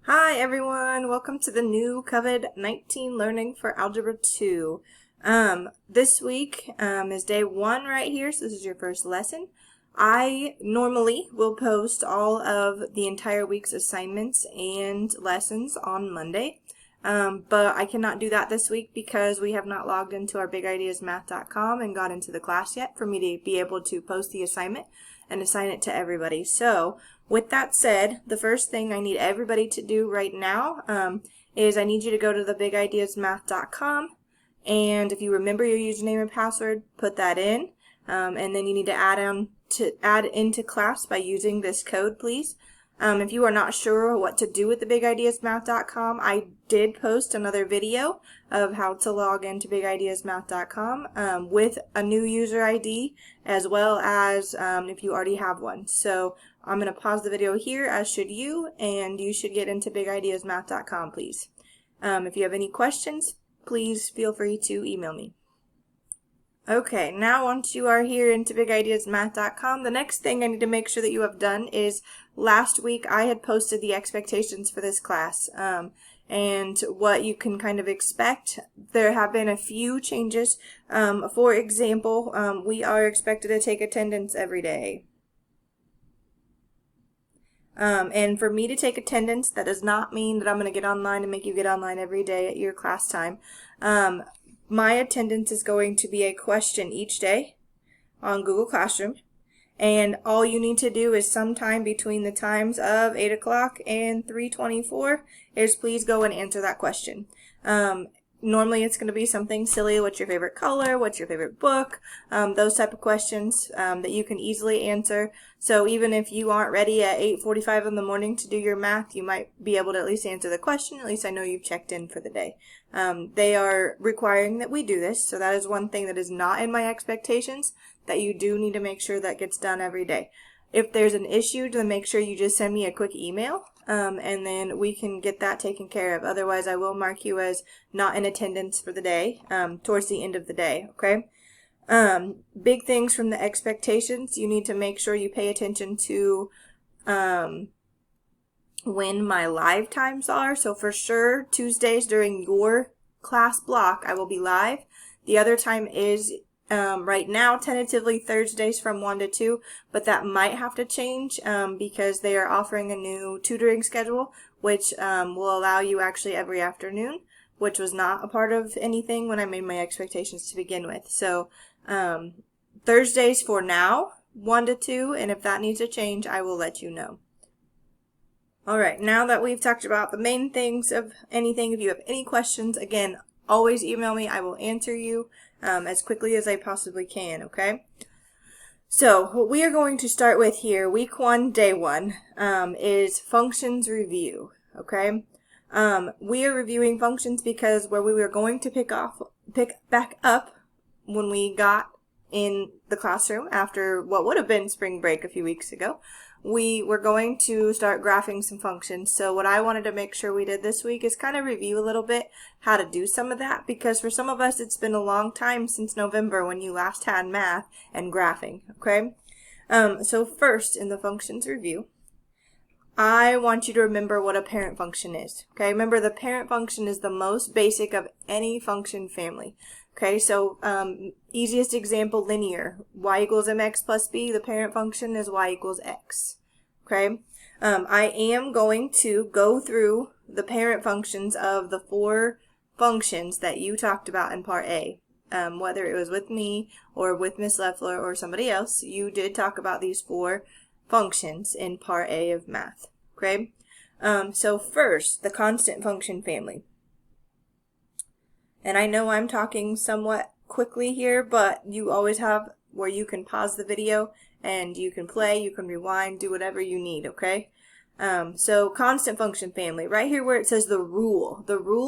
Hi everyone, welcome to the new COVID-19 Learning for Algebra 2. This week is day 1 right here, so this is your first lesson. I normally will post all of the entire week's assignments and lessons on Monday, but I cannot do that this week because we have not logged into our bigideasmath.com and got into the class yet for me to be able to post the assignment and assign it to everybody. So with that said, the first thing I need everybody to do right now is I need you to go to the bigideasmath.com, and if you remember your username and password, put that in, and then you need to add into class by using this code, please. If you are not sure what to do with the bigideasmath.com, I did post another video of how to log into bigideasmath.com with a new user ID, as well as if you already have one. So I'm going to pause the video here, as should you, and you should get into bigideasmath.com, please. If you have any questions, please feel free to email me. Okay, now once you are here into bigideasmath.com, the next thing I need to make sure that you have done is last week I had posted the expectations for this class and what you can kind of expect. There have been a few changes. For example, we are expected to take attendance every day. And for me to take attendance, that does not mean that I'm going to get online and make you get online every day at your class time. My attendance is going to be a question each day on Google Classroom, and all you need to do is sometime between the times of 8 o'clock and 3:24 is please go and answer that question. Normally it's going to be something silly. What's your favorite color? What's your favorite book? Those type of questions that you can easily answer. So even if you aren't ready at 8:45 in the morning to do your math, you might be able to at least answer the question. At least I know you've checked in for the day. They are requiring that we do this, so that is one thing that is not in my expectations, that you do need to make sure that gets done every day. If there's an issue, then make sure you just send me a quick email, and then we can get that taken care of. Otherwise, I will mark you as not in attendance for the day, towards the end of the day, okay? Big things from the expectations, you need to make sure you pay attention to when my live times are. So for sure, Tuesdays during your class block, I will be live. The other time is right now, tentatively Thursdays from 1 to 2, but that might have to change because they are offering a new tutoring schedule, which will allow you actually every afternoon, which was not a part of anything when I made my expectations to begin with. So Thursdays for now, 1 to 2, and if that needs to change, I will let you know. Alright, now that we've talked about the main things of anything, if you have any questions, again, always email me. I will answer you as quickly as I possibly can, okay? So, what we are going to start with here, week 1, day 1, is functions review, okay? We are reviewing functions because where we were going to pick back up when we got in the classroom after what would have been spring break a few weeks ago, we were going to start graphing some functions. So what I wanted to make sure we did this week is kind of review a little bit how to do some of that, because for some of us it's been a long time since November when you last had math and graphing, okay? So first in the functions review, I want you to remember what a parent function is, okay? Remember, the parent function is the most basic of any function family. Okay, so easiest example, linear. Y equals mx plus b, the parent function is y equals x. Okay, I am going to go through the parent functions of the 4 functions that you talked about in part A. Whether it was with me or with Miss Leffler or somebody else, you did talk about these 4 functions in part A of math. Okay, so first, the constant function family. And I know I'm talking somewhat quickly here, but you always have where you can pause the video and you can play, you can rewind, do whatever you need, okay? So constant function family, right here where it says the rule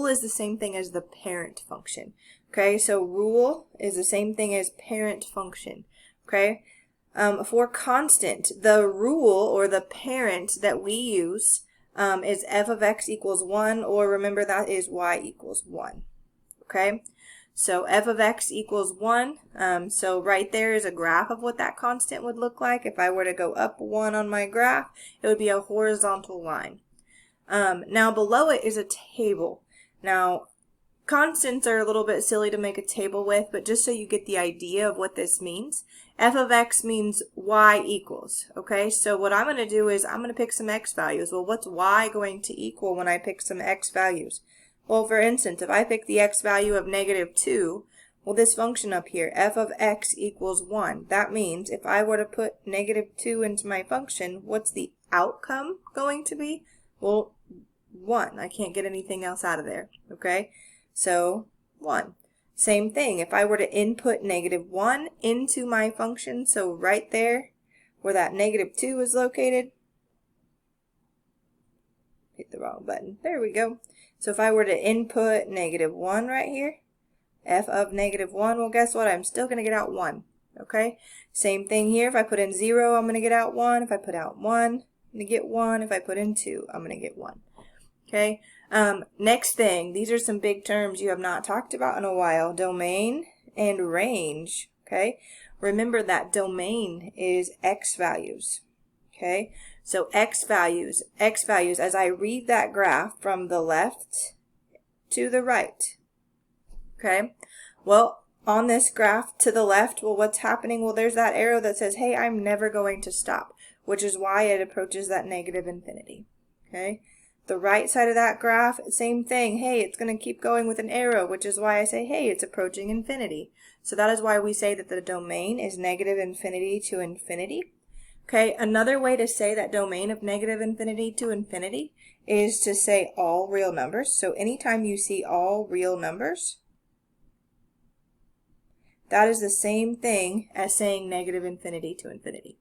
is the same thing as the parent function, okay? So rule is the same thing as parent function, okay? For constant, the rule or the parent that we use is f of x equals 1, or remember that is y equals 1. Okay, so f of x equals 1. So right there is a graph of what that constant would look like. If I were to go up 1 on my graph, it would be a horizontal line. Now below it is a table. Now, constants are a little bit silly to make a table with, but just so you get the idea of what this means, f of x means y equals, okay? So what I'm going to do is I'm going to pick some x values. Well, what's y going to equal when I pick some x values? Well, for instance, if I pick the x value of -2, well, this function up here, f of x equals 1. That means if I were to put -2 into my function, what's the outcome going to be? Well, 1. I can't get anything else out of there, okay? So 1. Same thing, if I were to input -1 into my function, so right there where that -2 is located, hit the wrong button, there we go. So if I were to input -1 right here, f of -1, well, guess what? I'm still going to get out 1, okay? Same thing here, if I put in 0, I'm going to get out 1. If I put out 1, I'm going to get 1. If I put in 2, I'm going to get 1. Okay, next thing, these are some big terms you have not talked about in a while, domain and range, okay? Remember that domain is x values, okay? So x values, as I read that graph from the left to the right, okay? Well, on this graph to the left, well, what's happening? Well, there's that arrow that says, hey, I'm never going to stop, which is why it approaches that negative infinity, okay? The right side of that graph, same thing. Hey, it's going to keep going with an arrow, which is why I say, hey, it's approaching infinity. So that is why we say that the domain is negative infinity to infinity. Okay, another way to say that domain of negative infinity to infinity is to say all real numbers. So anytime you see all real numbers, that is the same thing as saying negative infinity to infinity.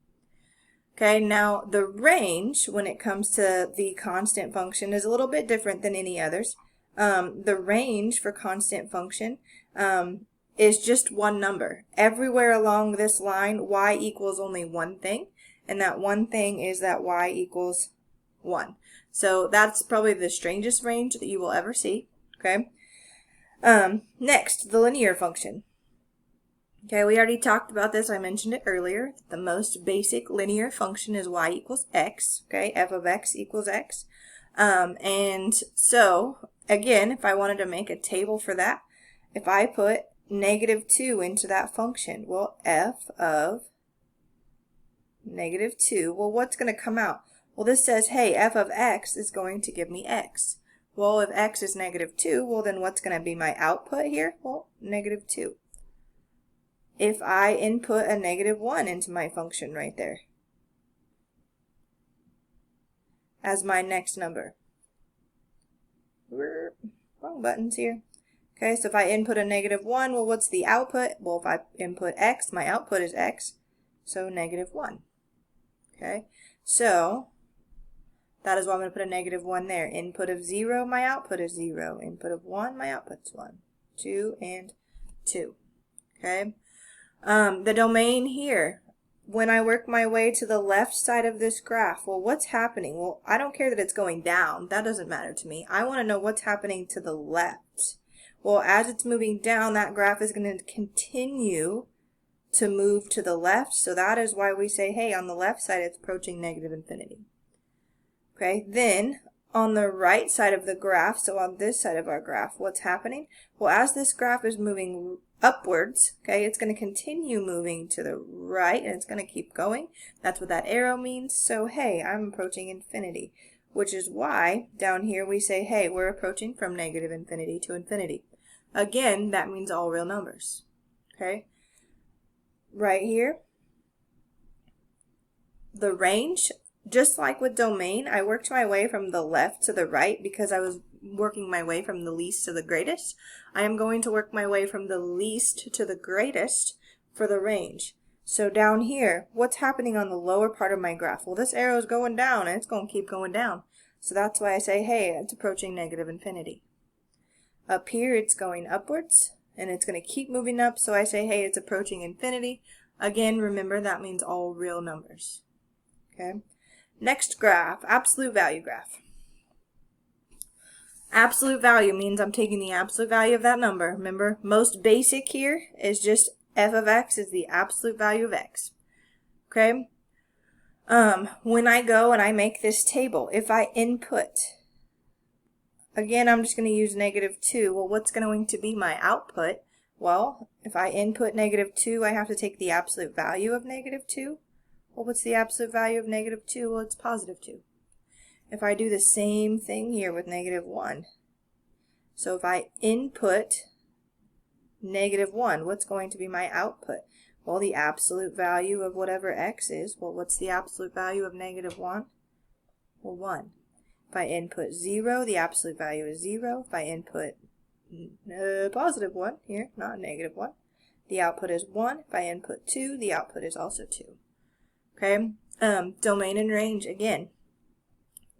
Okay, now the range when it comes to the constant function is a little bit different than any others. The range for constant function is just one number. Everywhere along this line, y equals only one thing, and that one thing is that y equals 1. So that's probably the strangest range that you will ever see. Okay. Next, the linear function. Okay, we already talked about this. I mentioned it earlier. The most basic linear function is y equals x. Okay, f of x equals x. And so, again, if I wanted to make a table for that, if I put -2 into that function, well, f of -2, well, what's going to come out? Well, this says, hey, f of x is going to give me x. Well, if x is -2, well, then what's going to be my output here? Well, -2. If I input a -1 into my function right there as my next number. Wrong buttons here. Okay, so if I input a -1, well, what's the output? Well, if I input x, my output is x, so -1. Okay, so that is why I'm going to put a -1 there. Input of 0, my output is 0. Input of 1, my output is 1. 2 and 2. Okay. The domain here, when I work my way to the left side of this graph, well, what's happening? Well, I don't care that it's going down. That doesn't matter to me. I want to know what's happening to the left. Well, as it's moving down, that graph is going to continue to move to the left. So that is why we say, hey, on the left side, it's approaching negative infinity. Okay, then on the right side of the graph, so on this side of our graph, what's happening? Well, as this graph is moving upwards, okay, it's going to continue moving to the right, and it's going to keep going. That's what that arrow means. So, hey, I'm approaching infinity, which is why down here we say, hey, we're approaching from negative infinity to infinity. Again, that means all real numbers, okay? Right here, the range, just like with domain, I worked my way from the left to the right because I was working my way from the least to the greatest. I am going to work my way from the least to the greatest for the range. So down here, what's happening on the lower part of my graph? Well, this arrow is going down and it's going to keep going down. So that's why I say, hey, it's approaching negative infinity. Up here, it's going upwards and it's going to keep moving up. So I say, hey, it's approaching infinity. Again, remember that means all real numbers. Okay. Next graph, absolute value graph. Absolute value means I'm taking the absolute value of that number. Remember, most basic here is just f of x is the absolute value of x. Okay? When I go and I make this table, if I input again, I'm just going to use -2. Well, what's going to be my output? Well, if I input -2, I have to take the absolute value of -2. Well, what's the absolute value of -2? Well, it's +2. If I do the same thing here with -1, so if I input -1, what's going to be my output? Well, the absolute value of whatever x is. Well, what's the absolute value of -1? Well, 1. If I input 0, the absolute value is 0. If I input +1 here, not -1, the output is 1. If I input 2, the output is also 2. Okay, domain and range again.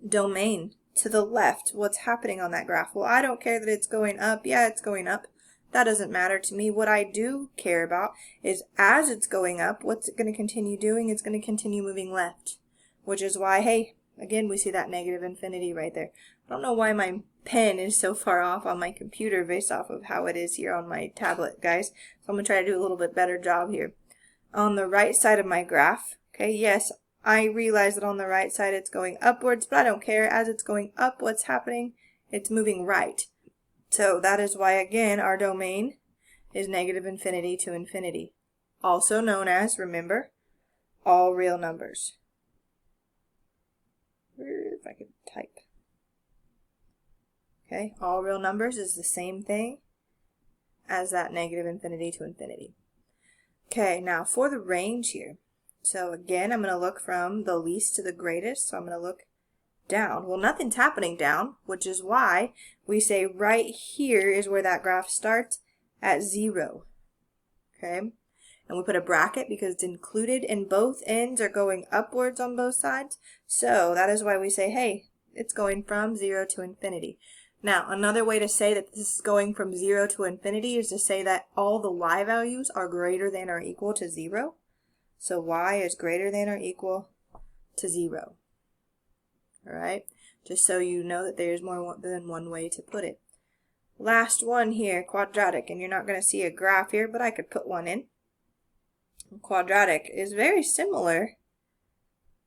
Domain to the left, what's happening on that graph? Well, I don't care that it's going up. Yeah, it's going up. That doesn't matter to me. What I do care about is as it's going up, what's it going to continue doing? It's going to continue moving left, which is why, hey, again, we see that -infinity right there. I don't know why my pen is so far off on my computer based off of how it is here on my tablet, guys. So I'm going to try to do a little bit better job here. On the right side of my graph, okay, yes, I realize that on the right side it's going upwards, but I don't care. As it's going up, what's happening? It's moving right. So that is why, again, our domain is -infinity to infinity. Also known as, remember, all real numbers. If I could type. Okay, all real numbers is the same thing as that -infinity to infinity. Okay, now for the range here. So again, I'm going to look from the least to the greatest. So I'm going to look down. Well, nothing's happening down, which is why we say right here is where that graph starts at 0. Okay, and we put a bracket because it's included and both ends are going upwards on both sides. So that is why we say, hey, it's going from 0 to infinity. Now, another way to say that this is going from 0 to infinity is to say that all the y values are greater than or equal to 0. So y is greater than or equal to 0. Alright, just so you know that there's more than one way to put it. Last one here, quadratic, and you're not going to see a graph here, but I could put one in. Quadratic is very similar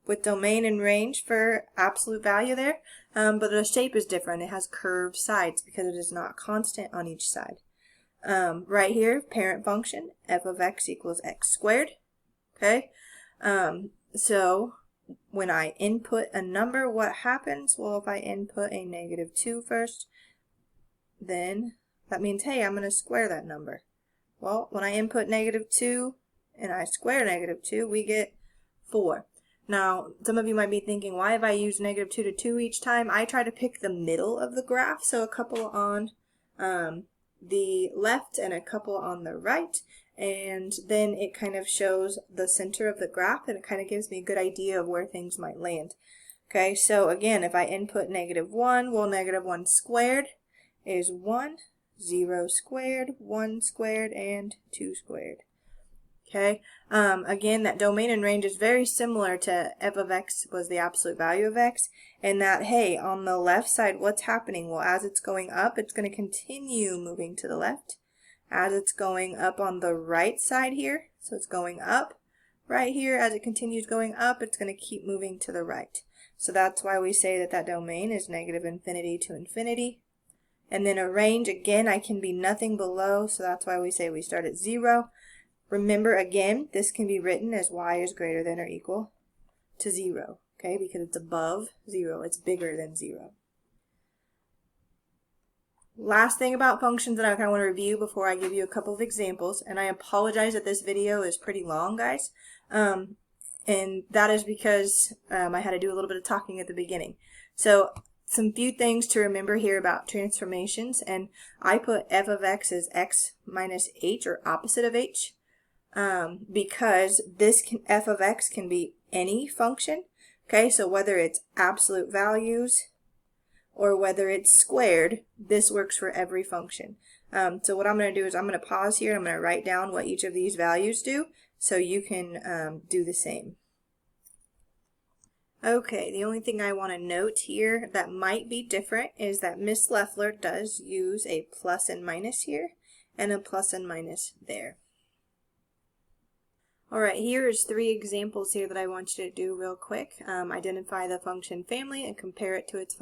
with domain and range for absolute value there, but the shape is different. It has curved sides because it is not constant on each side. Right here, parent function, f of x equals x squared. Okay, so when I input a number, what happens? Well, if I input a -2 first, then that means, hey, I'm going to square that number. Well, when I input -2 and I square -2, we get 4. Now, some of you might be thinking, why have I used -2 to 2 each time? I try to pick the middle of the graph, so a couple on the left and a couple on the right, and then it kind of shows the center of the graph, and it kind of gives me a good idea of where things might land. Okay, so again, if I input -1, well, -1 squared is 1, 0 squared, 1 squared, and 2 squared. Okay, again, that domain and range is very similar to f of x was the absolute value of x, and that, hey, on the left side, what's happening? Well, as it's going up, it's going to continue moving to the left. As it's going up on the right side here, so it's going up right here, as it continues going up, it's going to keep moving to the right. So that's why we say that that domain is -infinity to infinity. And then a range, again, I can be nothing below, so that's why we say we start at 0. Remember, again, this can be written as y is greater than or equal to 0, okay, because it's above 0. It's bigger than 0. Last thing about functions that I kind of want to review before I give you a couple of examples, and I apologize that this video is pretty long, guys, and that is because I had to do a little bit of talking at the beginning. So some few things to remember here about transformations, and I put f of x as x minus h, or opposite of h, because f of x can be any function. Okay, so whether it's absolute values or whether it's squared, this works for every function. So what I'm going to do is I'm going to pause here. I'm going to write down what each of these values do so you can do the same. Okay, the only thing I want to note here that might be different is that Miss Leffler does use a plus and minus here and a plus and minus there. Alright, here is 3 examples here that I want you to do real quick. Identify the function family and compare it to its